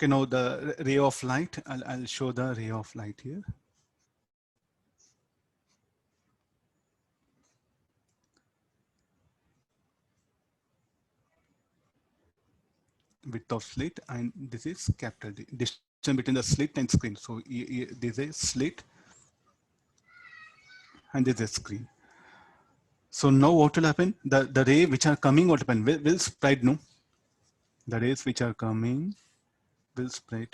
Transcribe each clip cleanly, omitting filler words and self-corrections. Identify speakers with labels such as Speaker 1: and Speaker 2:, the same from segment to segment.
Speaker 1: Okay, now the ray of light, I'll show the ray of light here. Width of slit, and this is capital D, distance between the slit and screen. So there's a slit and there's a screen. So now what will happen? The ray which are coming, what happen? Will spread, no? The rays which are coming will spread.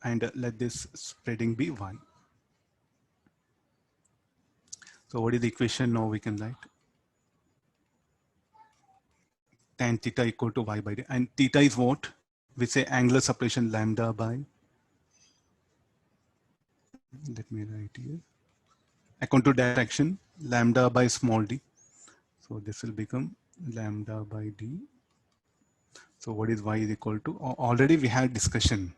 Speaker 1: And let this spreading be y. So what is the equation now we can write? Tan theta equal to y by d. And theta is what? We say angular separation lambda by, let me write here, according to diffraction, lambda by small d. So this will become lambda by d. So what is y is equal to? Already we had discussion.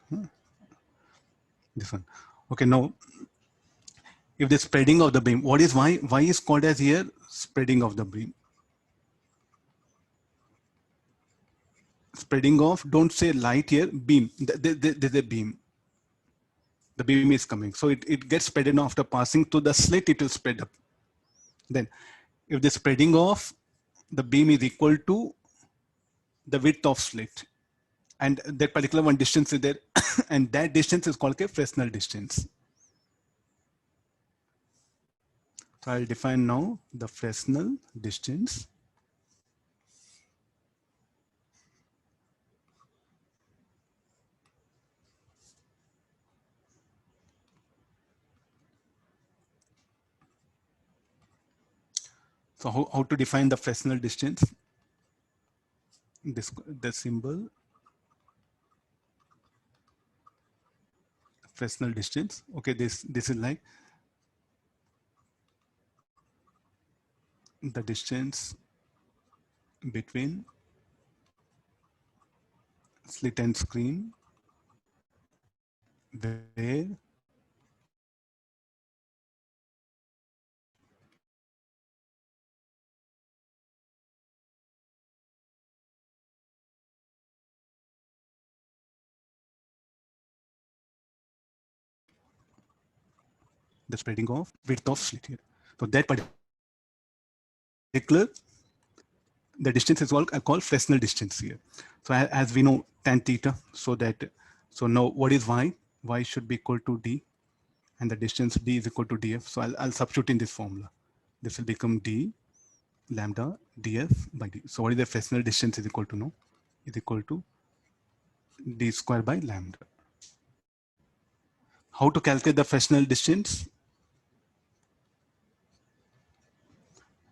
Speaker 1: This one. Okay, now if the spreading of the beam, what is y? Y is called as here spreading of the beam. Spreading of, don't say light here, beam. There's a beam. The beam is coming. So it gets spread after passing through the slit, it will spread up. Then if the spreading of the beam is equal to the width of slit, and that particular one distance is there, and that distance is called a Fresnel distance. So I'll define now the Fresnel distance. So how to define the Fresnel distance? The symbol Fresnel distance. Okay, this is like the distance between slit and screen where the spreading of width of slit here. So that particular, the distance is called Fresnel distance here. So as we know tan theta, so now what is y? Y should be equal to d, and the distance d is equal to df. So I'll substitute in this formula. This will become d lambda df by d. So what is the Fresnel distance is equal to now? Is equal to d square by lambda. How to calculate the Fresnel distance?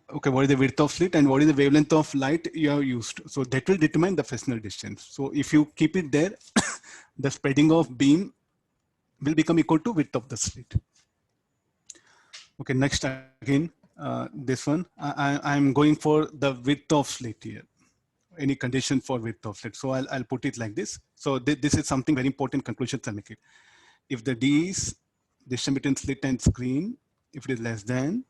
Speaker 1: Okay, what is the width of slit and what is the wavelength of light you have used? So that will determine the Fresnel distance. So if you keep it there, the spreading of beam will become equal to width of the slit. Okay, next again, this one, I'm going for the width of slit here. Any condition for width of slit. So I'll put it like this. So this is something very important conclusion I'll make it. If the D is distance between slit and screen, if it is less than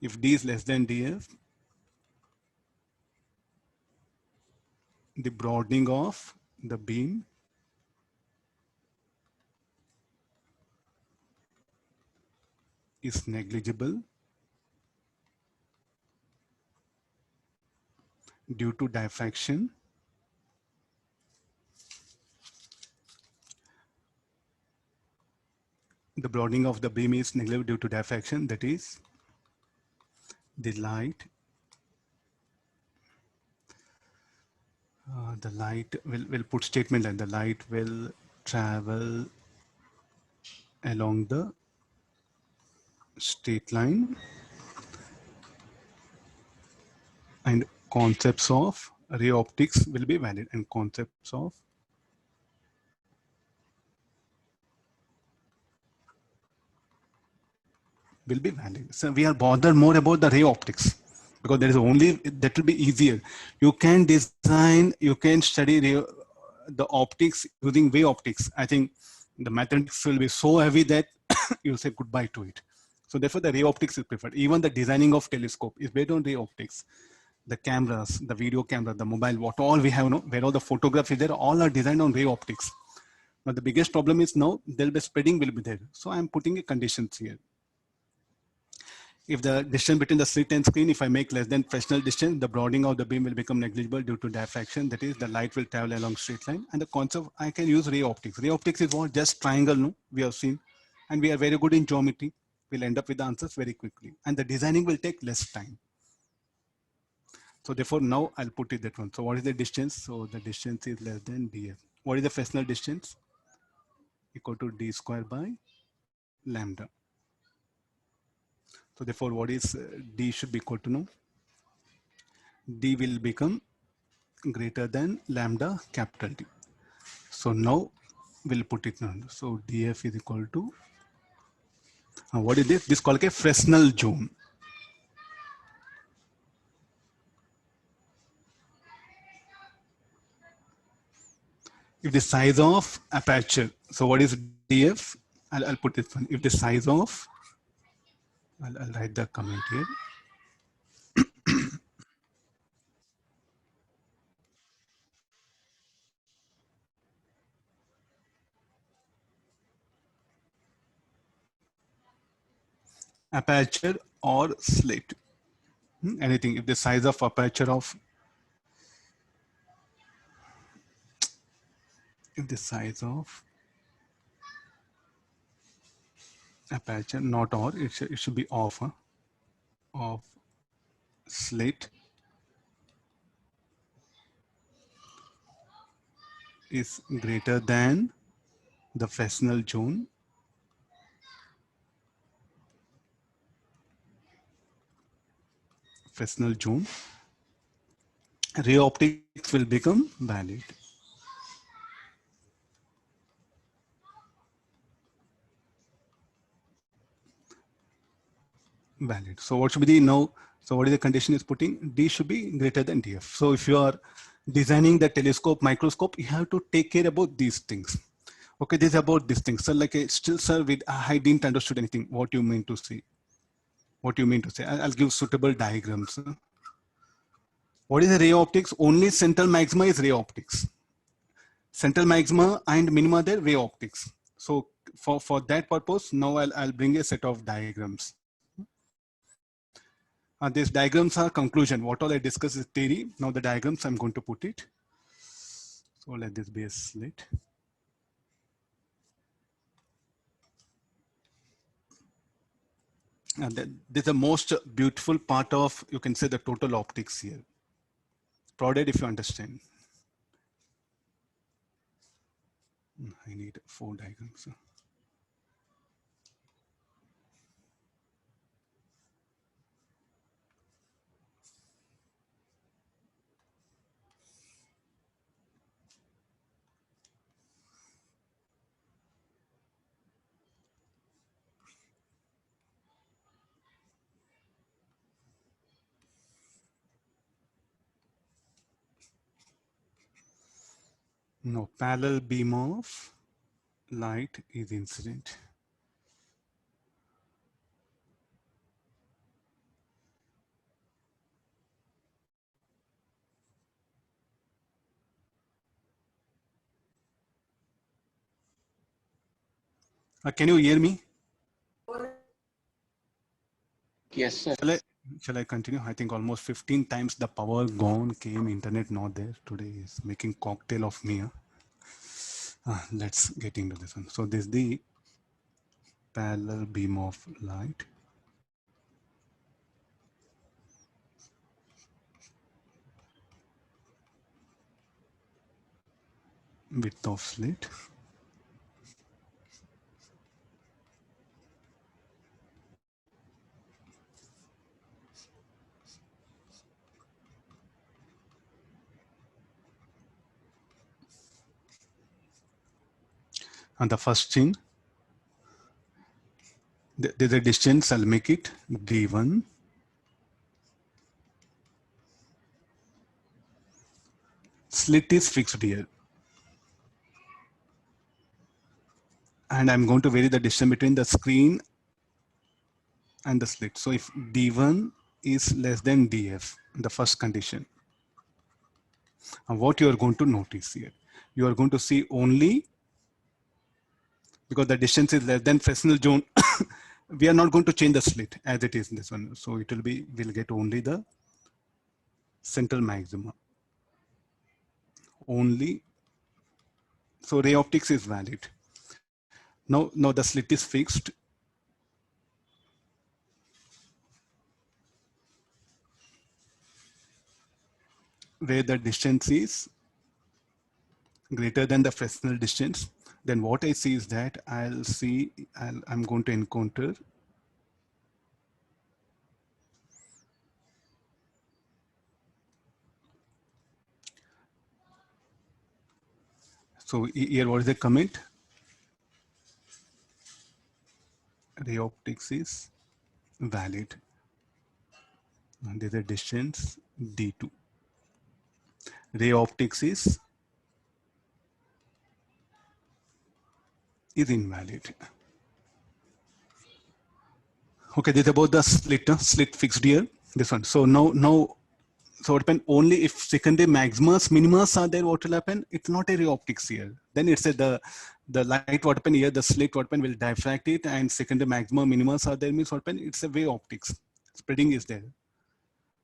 Speaker 1: if D is less than DF, the broadening of the beam is negligible due to diffraction. The broadening of the beam is negligible due to diffraction, that is, the light will put statement like the light will travel along the straight line, and concepts of ray optics will be valid, and concepts of will be valid. So we are bothered more about the ray optics. because there is only, that will be easier. You can design, you can study the optics using wave optics. I think the mathematics will be so heavy that you'll say goodbye to it. So therefore the ray optics is preferred. Even the designing of telescope is based on ray optics. The cameras, the video camera, the mobile, what all we have, where all the photographs is there, all are designed on ray optics. Now the biggest problem is now there'll be spreading will be there. So I'm putting a conditions here. If the distance between the slit and screen, if I make less than Fresnel distance, the broadening of the beam will become negligible due to diffraction. That is, the light will travel along straight line. And the concept, I can use ray optics. Ray optics is what? Just triangle, no? We have seen. And we are very good in geometry. We'll end up with the answers very quickly. And the designing will take less time. So therefore, now I'll put it that one. So what is the distance? So the distance is less than df. What is the Fresnel distance? Equal to d square by lambda. So therefore, what is d should be equal to now? D will become greater than lambda capital D. So now we'll put it on. So df is equal to, what is this? This is called a Fresnel zone. If the size of aperture, so what is df? I'll put this one. If the size of, I'll write the comment here. Aperture or slit, anything. If the size of aperture of, if the size of aperture, not or, it should be of, of slit is greater than the Fresnel zone, ray optics will become valid. Valid. So what should be the now? So what is the condition is putting? D should be greater than DF. So if you are designing the telescope, microscope, you have to take care about these things. Okay, this is about these things. So like still, sir, with I didn't understood anything. What you mean to say? What you mean to say? I'll give suitable diagrams. What is the ray optics? Only central maxima is ray optics. Central maxima and minima there ray optics. So for that purpose, now I'll bring a set of diagrams. These diagrams are conclusion. What all I discussed is theory. Now the diagrams, I'm going to put it. So let this be a slit. And then this is the most beautiful part of, you can say, the total optics here. Provided if you understand. I need 4 diagrams. No, parallel beam of light is incident. Can you hear me?
Speaker 2: Yes, sir.
Speaker 1: Shall I continue? I think almost 15 times the power gone, came, internet not there. Today is making cocktail of me. Let's get into this one. So this is the parallel beam of light. Width of slit. And the first thing, there's a distance, I'll make it D1. Slit is fixed here. And I'm going to vary the distance between the screen and the slit. So if D1 is less than DF, the first condition, and what you are going to notice here, you are going to see only, because the distance is less than Fresnel zone, we are not going to change the slit as it is in this one. So it will be, we'll get only the central maxima. Only, so ray optics is valid. Now the slit is fixed. Where the distance is greater than the Fresnel distance, then what I see is that I'm going to encounter so here what is the comment? Ray optics is valid. And there's a distance D2. Ray optics is invalid. Okay, this is about the slit fixed here. This one. So now so what happen, only if secondary maximas minimas are there, what will happen? It's not a ray optics here. Then it's a the light what happen here, the slit what happen will diffract it, and secondary maxima minimas are there, means what happen, it's a wave optics. Spreading is there.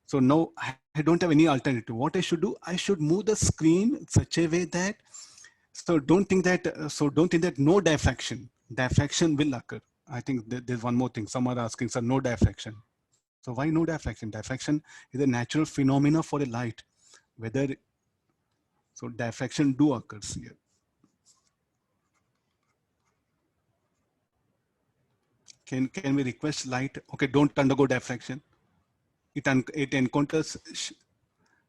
Speaker 1: So now I don't have any alternative. What I should do, I should move the screen such a way that, so don't think that no diffraction. Diffraction will occur. I think there's one more thing. Some are asking, sir, no diffraction. So why no diffraction? Diffraction is a natural phenomena for a light. Whether, so diffraction do occurs here. Can we request light? Okay, don't undergo diffraction. It encounters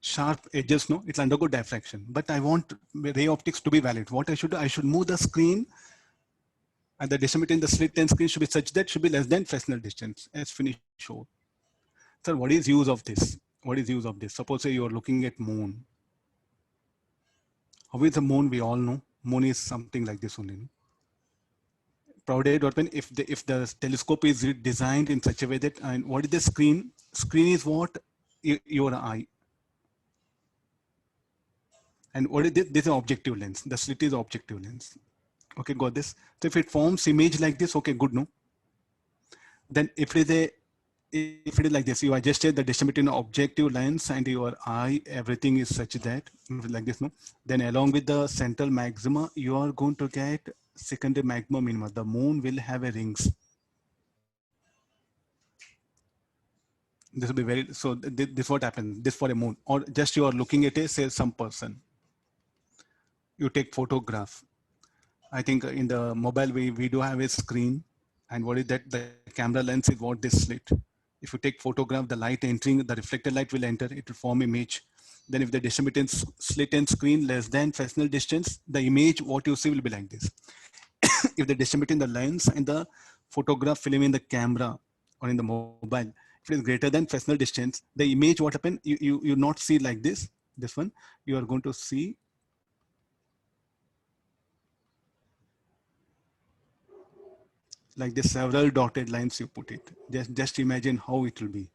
Speaker 1: sharp edges, no? It'll undergo diffraction. But I want ray optics to be valid. What I should do? I should move the screen, and the distance between the slit and screen should be such that should be less than Fresnel distance, as finished show. Sir, what is use of this? What is use of this? Suppose say you are looking at moon. How is the moon? We all know. Moon is something like this only. No? Provided what if the telescope is designed in such a way that, and what is the screen? Screen is what? Your eye. And what is this? This is an objective lens. The slit is objective lens. Okay, got this. So if it forms image like this, okay, good, no? Then if it is like this, you adjusted the distance between objective lens and your eye, everything is such that, like this, no? Then along with the central maxima, you are going to get secondary maxima minima. The moon will have a rings. This will be very, so this what happens, this for a moon, or just you are looking at a, say some person. You take photograph. I think in the mobile, we do have a screen, and what is that? The camera lens is what this slit. If you take photograph, the light entering, the reflected light will enter, it will form image. Then if the distance between slit and screen less than Fresnel distance, the image, what you see will be like this. If the distance between the lens and the photograph film in the camera or in the mobile, if it is greater than Fresnel distance, the image, what happen, you not see like this one, you are going to see like this several dotted lines you put it. Just imagine how it will be.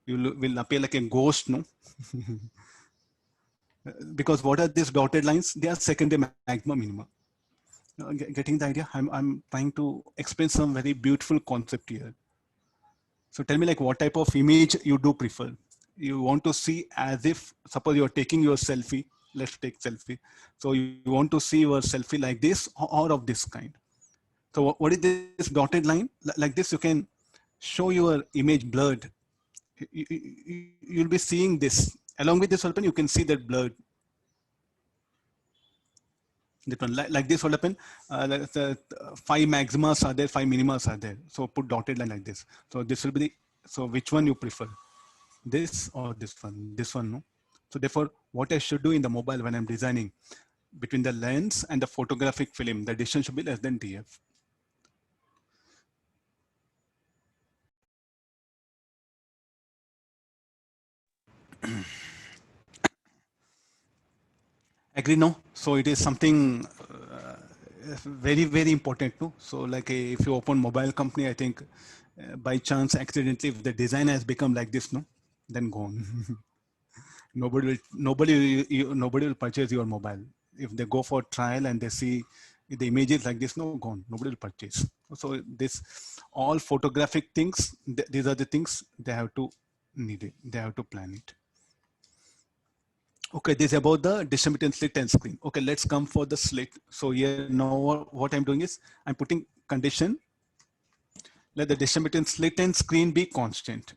Speaker 1: You will appear like a ghost, no? Because what are these dotted lines? They are secondary magma minima. Getting the idea? I'm trying to explain some very beautiful concept here. So tell me, like, what type of image you do prefer? You want to see as if, suppose you're taking your selfie, let's take selfie. So you want to see your selfie like this or of this kind. So what is this dotted line? Like this, you can show your image blurred. You'll be seeing this. Along with this open, you can see that blurred. Like this will happen. The 5 maximas are there, 5 minimas are there. So put dotted line like this. So this will be the, so which one you prefer? This or this one? This one, no? So therefore, what I should do in the mobile when I'm designing between the lens and the photographic film, the distance should be less than DF. agree no, so it is something very very important no. So like if you open mobile company, I think by chance accidentally if the design has become like this no, then gone. Nobody will purchase your mobile if they go for trial and they see the images like this no, gone, nobody will purchase. So this all photographic things, these are the things they have to need it, they have to plan it. Okay, this is about the distributed slit and screen. Okay, let's come for the slit. So here now what I'm doing is I'm putting condition, let the distributed slit and screen be constant.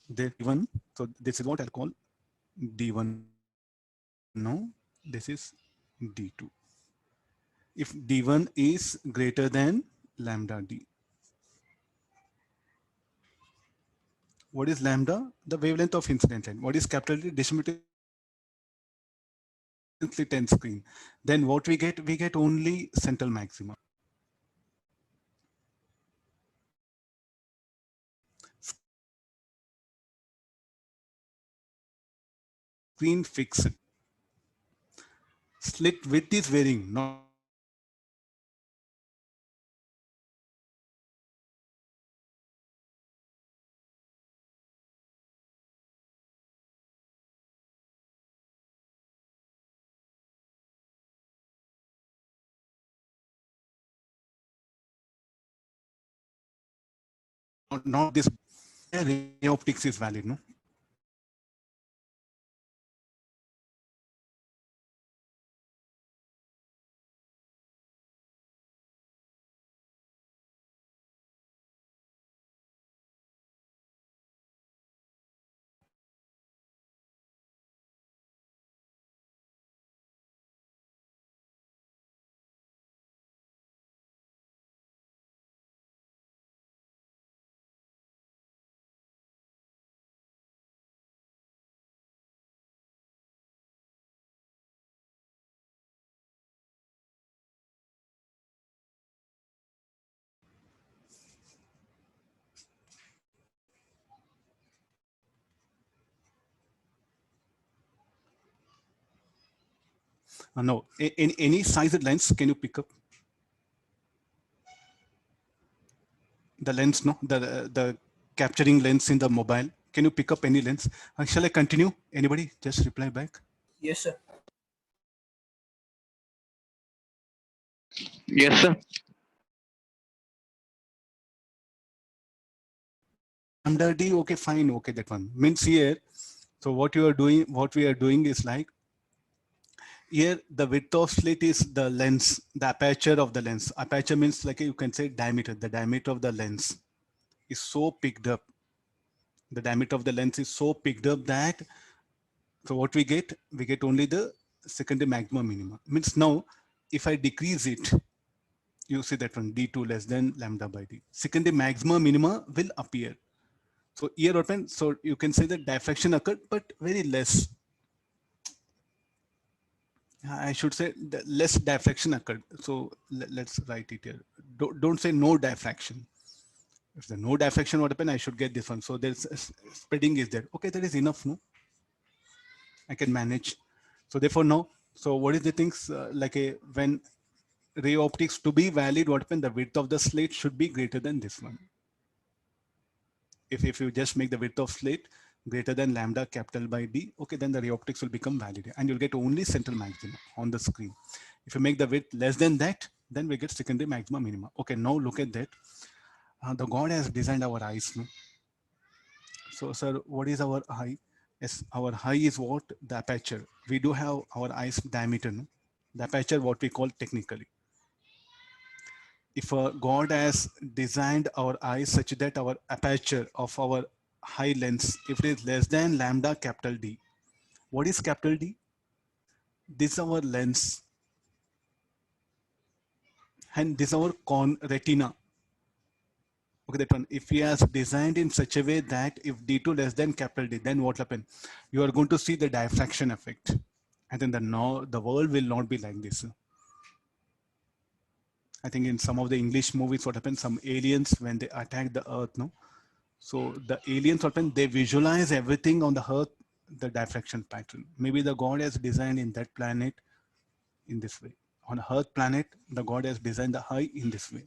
Speaker 1: Then D1, so this is what I'll call D1 now, this is D2. If D1 is greater than lambda D. What is lambda? The wavelength of incident line. What is capital D? Distributed slit and screen. Then what we get only central maxima. Screen fixed. Slit width is varying, not this. Ray optics is valid, no? No. In any sized lens, can you pick up the lens? No, the capturing lens in the mobile. Can you pick up any lens? Shall I continue? Anybody? Just reply back.
Speaker 3: Yes, sir.
Speaker 2: Yes, sir.
Speaker 1: Lambda D. Okay, fine. Okay, that one means here. So what you are doing, what we are doing is like here the width of slit is the lens, the aperture of the lens. Aperture means like you can say diameter. The diameter of the lens is so picked up. The diameter of the lens is so picked up that, so what we get only the secondary maxima minima. Means now if I decrease it, you see that one D2 less than lambda by D. Secondary maxima minima will appear. So here open, so you can say that diffraction occurred, but very less. I should say the less diffraction occurred. So let's write it here. Don't say no diffraction. If the no diffraction what happened, I should get this one. So there's spreading is there. Okay, that is enough. No, I can manage. So therefore now, so what is the things like a when ray optics to be valid, what happened? The width of the slit should be greater than this one. If you just make the width of slit greater than lambda capital by D, okay, then the ray optics will become valid and you'll get only central maxima on the screen. If you make the width less than that, then we get secondary maxima minima. Okay, now look at that. The God has designed our eyes. No? So, sir, what is our eye? Yes, our eye is what? The aperture. We do have our eyes diameter. No? The aperture, what we call technically. If God has designed our eyes such that our aperture of our high lens, if it is less than lambda capital D, what is capital D? This is our lens, and this is our retina. Okay, that one. If he has designed in such a way that if D2 less than capital D, then what happen? You are going to see the diffraction effect, and then the world will not be like this. I think in some of the English movies, what happens? Some aliens when they attack the Earth, no. So the aliens, what happen? They visualize everything on the Earth, the diffraction pattern. Maybe the God has designed in that planet in this way. On Earth planet, the God has designed the eye in this way.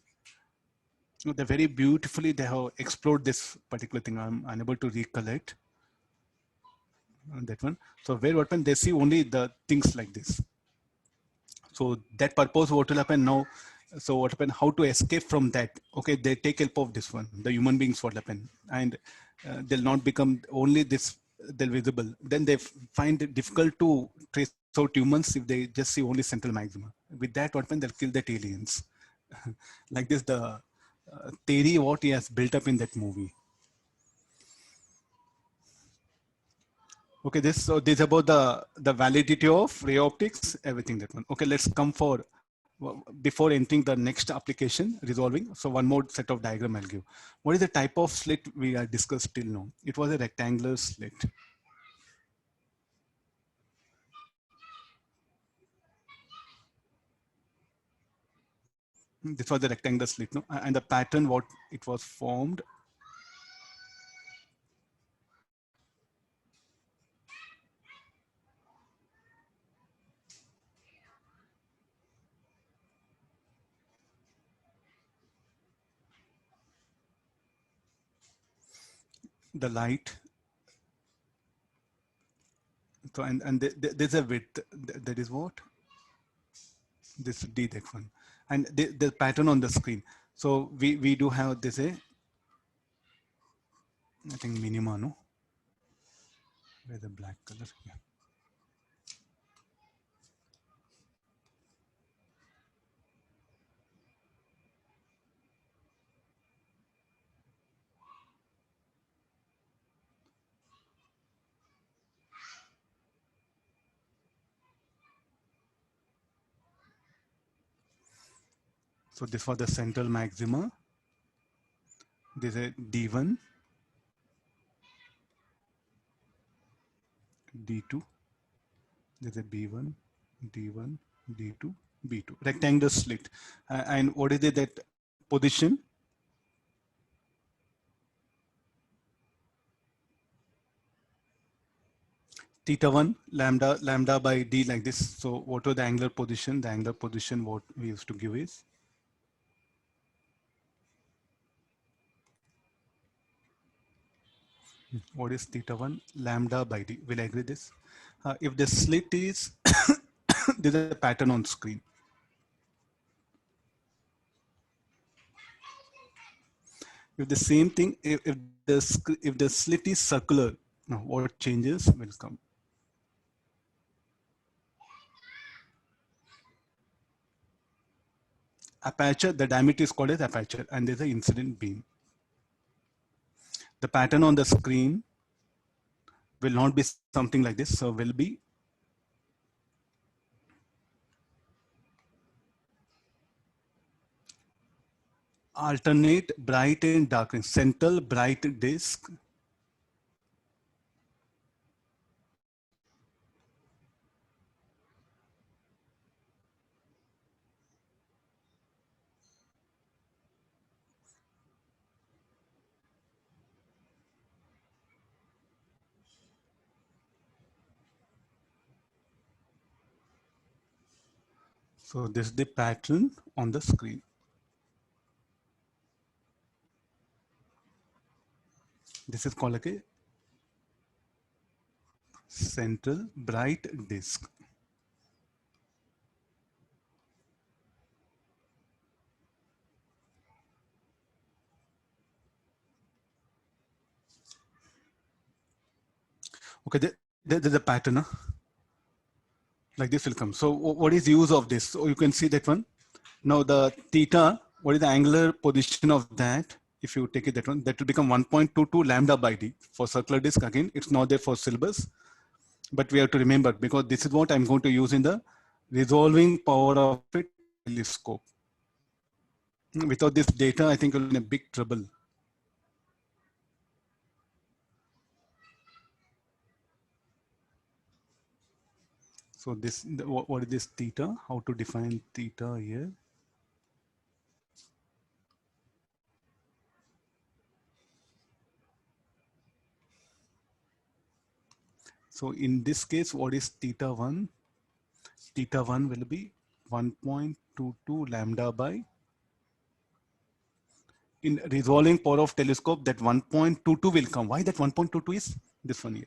Speaker 1: So they very beautifully they have explored this particular thing. I'm unable to recollect that one. So where what happen? They see only the things like this. So that purpose what will happen now? So what happen? How to escape from that? Okay, they take help of this one. The human beings what happen, and they'll not become only this. They're visible. Then they find it difficult to trace out humans if they just see only central maxima. With that, what happen? They'll kill that aliens. Like this, the theory what he has built up in that movie. Okay, this about the validity of ray optics, everything that one. Okay, let's come for before entering the next application resolving. So one more set of diagram I'll give. What is the type of slit we are discussed till now? It was a rectangular slit. This was the rectangular slit, no? And the pattern what it was formed. The light. So there's a width. That is what? This D, that one. And the pattern on the screen. So we do have this I think minima, no? Where the black color? Yeah. So this was the central maxima. This is D1, D2. This is B1, D1, D2, B2. Rectangular slit. And what is it that position? Theta 1, lambda by D like this. So what was the angular position? The angular position what we used to give is what is theta 1? Lambda by D. Will I agree this? If the slit is, there's a pattern on screen. If the same thing, if the slit is circular, now what changes will come? Aperture, the diameter is called as aperture, and there's an incident beam. The pattern on the screen will not be something like this, so will be alternate bright and dark, central bright disk. So this is the pattern on the screen. This is called like a central bright disk. Okay, there's a pattern. Huh? Like this will come. So what is the use of this? So you can see that one. Now the theta, what is the angular position of that? If you take it that one, that will become 1.22 lambda by D for circular disk. Again, it's not there for syllabus. But we have to remember, because this is what I'm going to use in the resolving power of a telescope. Without this data, I think you're in a big trouble. So this, what is this theta? How to define theta here? So in this case, what is theta 1? Theta 1 will be 1.22 lambda by, in resolving power of telescope, that 1.22 will come. Why that 1.22 is? This one here.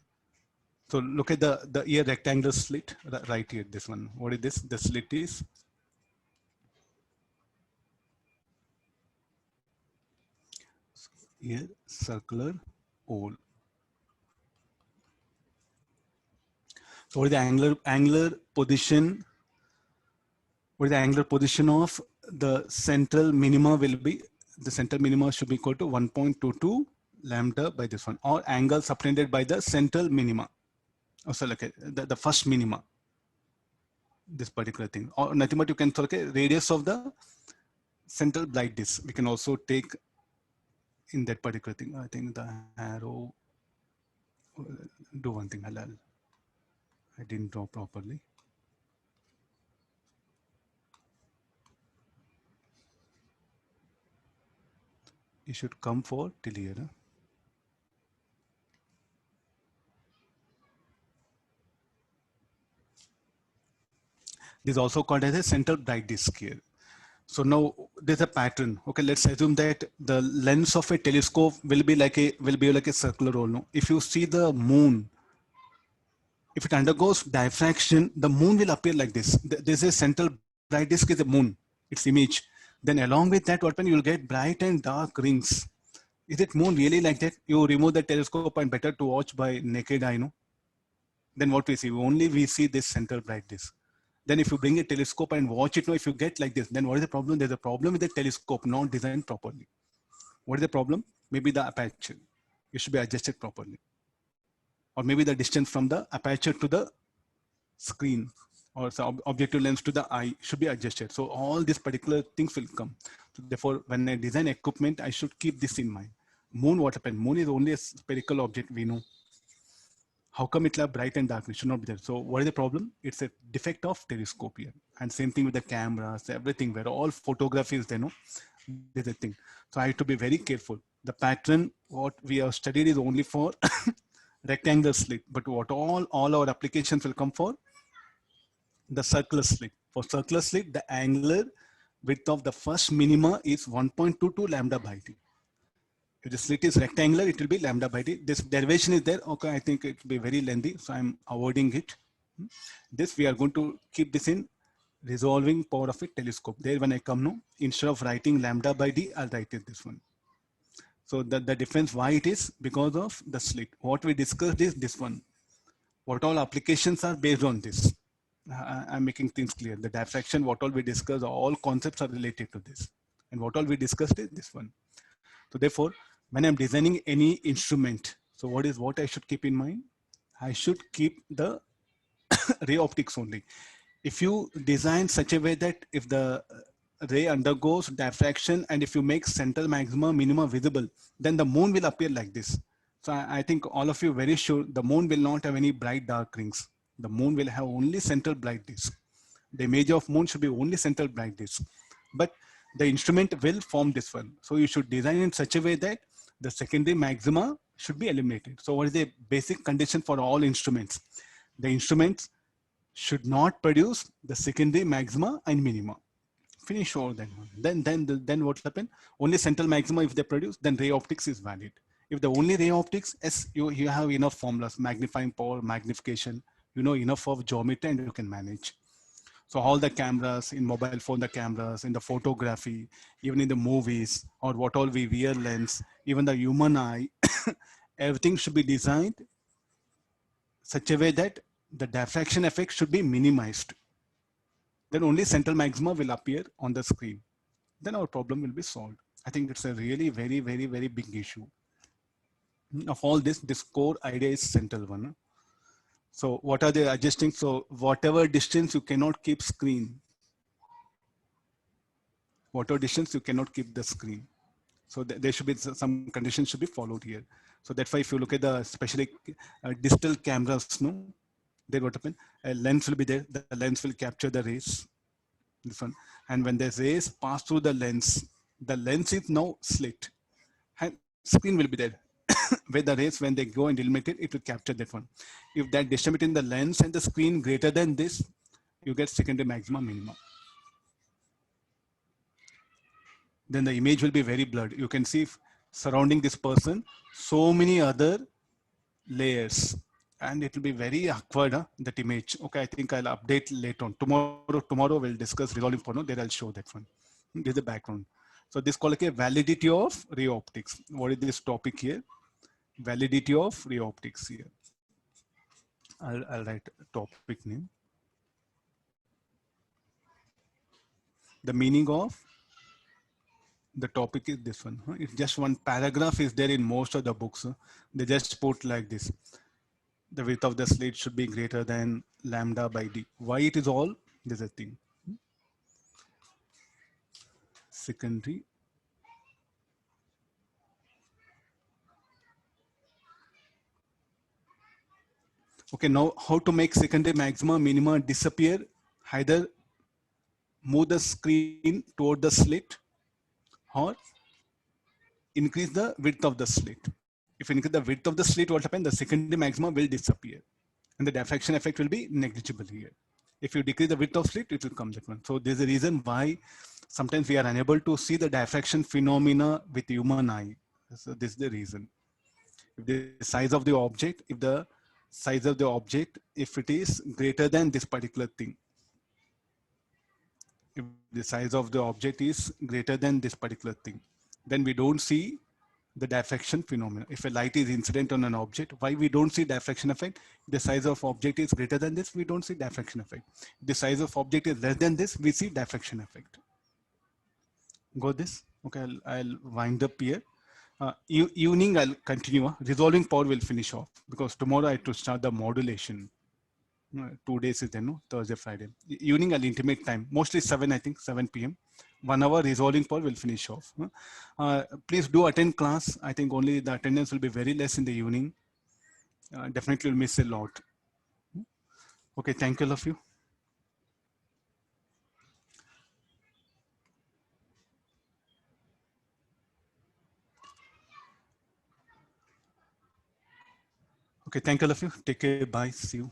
Speaker 1: So look at the here rectangular slit right here, this one. What is this? The slit is here circular hole. So what is the angular position? What is the angular position of the central minima will be? The central minima should be equal to 1.22 lambda by this one, or angle subtended by the central minima. Oh, so like the first minima, this particular thing, or nothing but you can look at radius of the central bright disk. We can also take in that particular thing. I think the arrow, do one thing, I didn't draw properly. It should come for till here. Huh? This is also called as a central bright disk here. So now there's a pattern. Okay, let's assume that the lens of a telescope will be like a circular hole. No? If you see the moon, if it undergoes diffraction, the moon will appear like this. There's a central bright disk is a moon, its image. Then along with that, what you'll get bright and dark rings. Is it moon really like that? You remove the telescope and better to watch by naked eye, no? Then what we see? Only we see this central bright disk. Then if you bring a telescope and watch it, no, if you get like this, then what is the problem? There's a problem with the telescope not designed properly. What is the problem? Maybe the aperture. It should be adjusted properly. Or maybe the distance from the aperture to the screen, or the objective lens to the eye should be adjusted. So all these particular things will come. So therefore, when I design equipment, I should keep this in mind. Moon, what happened? Moon is only a spherical object, we know. How come it will have bright and dark? It should not be there. So what is the problem? It's a defect of telescope here. And same thing with the cameras, everything, where all photography is there, no? There's a thing. So I have to be very careful. The pattern, what we have studied is only for rectangular slit, but what all our applications will come for? The circular slit. For circular slit, the angular width of the first minima is 1.22 lambda by t. If the slit is rectangular, it will be lambda by t. This derivation is there. Okay, I think it will be very lengthy, so I'm avoiding it. This we are going to keep this in resolving power of a telescope. There when I come now, instead of writing lambda by d, I'll write it this one. So the difference why it is because of the slit. What we discussed is this one. What all applications are based on this. I'm making things clear. The diffraction, what all we discussed, all concepts are related to this. And what all we discussed is this one. So therefore, when I'm designing any instrument, so what I should keep in mind? I should keep the ray optics only. If you design such a way that if the ray undergoes diffraction and if you make central maxima minima visible, then the moon will appear like this. So I think all of you very sure the moon will not have any bright dark rings. The moon will have only central bright disk. The image of moon should be only central bright disk. But the instrument will form this one. So you should design in such a way that the secondary maxima should be eliminated. So what is the basic condition for all instruments? The instruments should not produce the secondary maxima and minima. Finish all that one. Then what will happen? Only central maxima if they produce, then ray optics is valid. If the only ray optics, yes, you have enough formulas, magnifying power, magnification, you know enough of geometry and you can manage. So all the cameras in mobile phone, the cameras in the photography, even in the movies, or what all we wear lens, even the human eye, everything should be designed such a way that the diffraction effect should be minimized. Then only central maxima will appear on the screen. Then our problem will be solved. I think it's a really very, very, very big issue. Of all this core idea is central one. So what are they adjusting? So whatever distance you cannot keep screen, whatever distance you cannot keep the screen. So there should be some conditions should be followed here. So that's why if you look at the especially distal cameras, no, there what happen? A lens will be there. The lens will capture the rays. This one, and when the rays pass through the lens is now slit, and screen will be there. Where the rays, when they go and illuminate it, it will capture that one. If that distance between the lens and the screen greater than this, you get secondary maxima minima. Then the image will be very blurred. You can see surrounding this person so many other layers, and it will be very awkward, that image. Okay, I think I'll update later on. Tomorrow we'll discuss resolving porno. There I'll show that one. This is the background. So this called like a validity of ray optics. What is this topic here? Validity of ray optics here. I'll write topic name. The meaning of the topic is this one. It's just one paragraph is there in most of the books. They just put like this. The width of the slit should be greater than lambda by d. Why it is all? There's a thing. Secondary. Okay, now how to make secondary maxima minima disappear? Either move the screen toward the slit or increase the width of the slit. If you increase the width of the slit, what happens? The secondary maxima will disappear and the diffraction effect will be negligible here. If you decrease the width of slit, it will come that one. So there's a reason why sometimes we are unable to see the diffraction phenomena with human eye. So this is the reason. If the size of the object, if it is greater than this particular thing, if the size of the object is greater than this particular thing, then we don't see the diffraction phenomena. If a light is incident on an object, why we don't see diffraction effect? The size of object is greater than this, we don't see diffraction effect. The size of object is less than this, we see diffraction effect. Got this? Okay, I'll wind up here. Evening, I'll continue. Resolving power will finish off because tomorrow I have to start the modulation. 2 days is there, no? Thursday, Friday. Evening, I'll intimate time. Mostly 7, I think, 7 p.m. 1 hour resolving power will finish off. Please do attend class. I think only the attendance will be very less in the evening. Definitely will miss a lot. Okay, thank you, all of you. Okay, thank you, all of you. Take care. Bye. See you.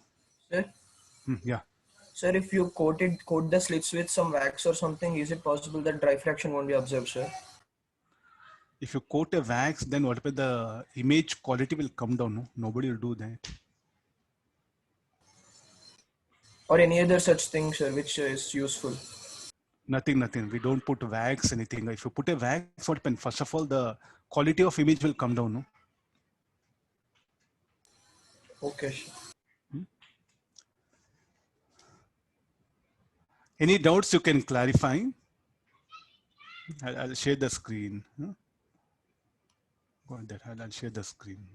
Speaker 3: Sir?
Speaker 1: Yeah.
Speaker 3: Sir, if you coat the slits with some wax or something, is it possible that diffraction won't be observed, sir?
Speaker 1: If you coat a wax, then what about the image quality will come down? No? Nobody will do that.
Speaker 3: Or any other such thing, sir, which is useful?
Speaker 1: Nothing. We don't put wax, anything. If you put a wax, what happens? First of all, the quality of image will come down. No?
Speaker 3: Okay, sir.
Speaker 1: Any doubts you can clarify? I'll share the screen. Go ahead, I'll share the screen.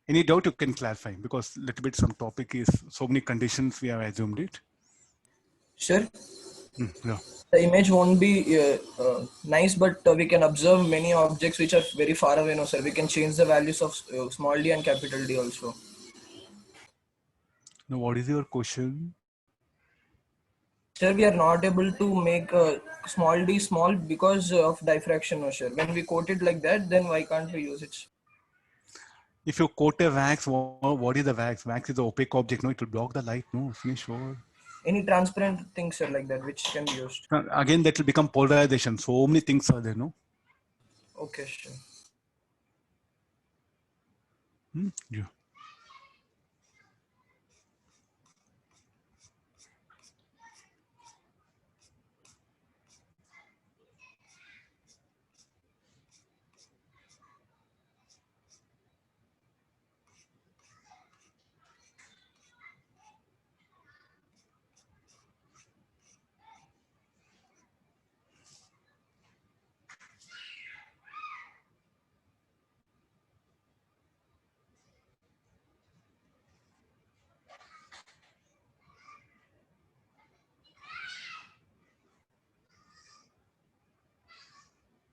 Speaker 1: Any doubt you can clarify because little bit some topic is so many conditions we have assumed it.
Speaker 3: Sir?
Speaker 1: Yeah.
Speaker 3: The image won't be nice, but we can observe many objects which are very far away, no, sir. We can change the values of small d and capital D also.
Speaker 1: Now, what is your question?
Speaker 3: Sir, we are not able to make small d small because of diffraction, no, sir. When we coat it like that, then why can't we use it?
Speaker 1: If you coat a wax, what is the wax? Wax is an opaque object, no? It will block the light, no? Finish sure.
Speaker 3: Any transparent things, sir, like that, which can be used.
Speaker 1: Again, that will become polarization. So many things are there, no?
Speaker 3: Okay, sure.
Speaker 1: Yeah.